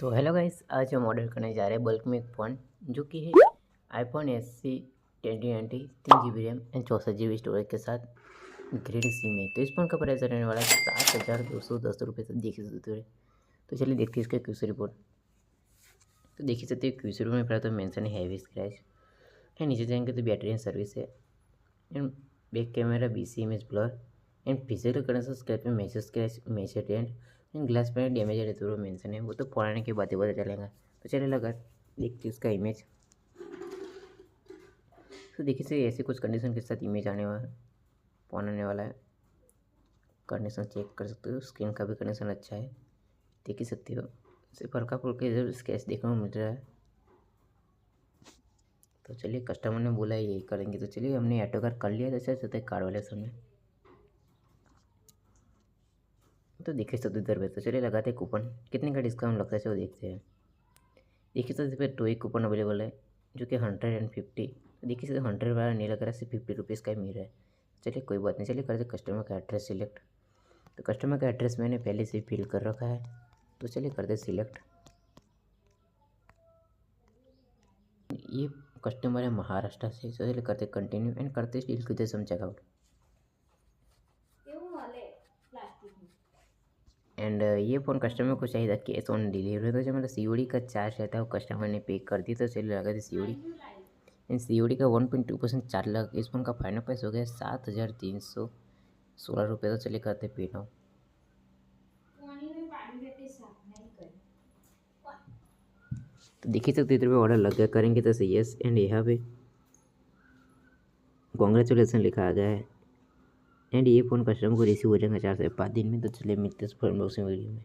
तो hello guys, आज हम ऑर्डर करने जा रहे हैं बल्क में एक फ़ोन जो कि है iPhone SE 2020 3 GB RAM and 64 GB storage के साथ ग्रेड सी में। तो इस फ़ोन का प्राइस रहने वाला है 7,210 रुपये से देख सकते हो। तो चलिए देखते हैं इसका क्यूसी रिपोर्ट। तो देख ही सकते हैं क्यूसी रिपोर्ट में पहले तो मेंशन है हैवी स्क्रैच है, नीचे जाएंगे तो बैटरी एंड सर्विस है and back camera BC image blur and physical condition scratch में major scratch major dent and glass पर डैमेज रहते हुए मेंशन है। वो तो फोन आने के बाद ही पता चलेगा। तो चलिए लगा देखते इसका इमेज। तो देखिए से ऐसे कुछ कंडीशन के साथ इमेज आने वाला फ़ोन आने वाला है। कंडीशन चेक कर सकते हो, स्क्रीन का भी कंडीशन अच्छा है, देख ही सकते हो। सिर्फ हल्का फुल्का इधर स्क्रैच देखने को मिल रहा है। तो चलिए कस्टमर ने बोला यही करेंगे, तो चलिए हमने ऑटो कार्ड कर लिया। जैसे होता है कार्ड वाले समय तो देखिए सकते इधर पे। तो चलिए लगाते हैं कूपन, कितने का डिस्काउंट लगता है वो देखते हैं। देखिए सर इस पर 2 ही कूपन अवेलेबल है जो कि 150। तो देखिए सर 100 वाला नहीं लग रहा है, सिर्फ 50 रुपीज़ का ही मिल रहा है। चलिए कोई बात नहीं, चलिए करते कस्टमर का एड्रेस सिलेक्ट। तो कस्टमर का एड्रेस मैंने पहले से ही फिल कर रखा है, तो चलिए करते सिलेक्ट। ये कस्टमर है महाराष्ट्र से, तो चलिए करते कंटिन्यू एंड करते डील करते हम चेकआउट। एंड ये फ़ोन कस्टमर को चाहिए था कैश ऑन डिलीवरी, तो जो मतलब COD का चार्ज रहता है वो कस्टमर ने पे कर दी। तो चलिए लगा दी COD इन COD का 1.2% चार्ज लगा। इस फोन का फाइनल प्राइस हो गया 7,316 रुपये। तो चलिए करते पे नाउ। तो देखिए सकते इधर पे ऑर्डर लग गया, करेंगे तो सही यस एंड यहाँ पे कॉन्ग्रेचुलेसन लिखा आ गया है एंड ये फ़ोन कस्टमर को रिसीव हो जाएगा 4 से 5 दिन में। तो चलिए मिलते हैं इस वीडियो में।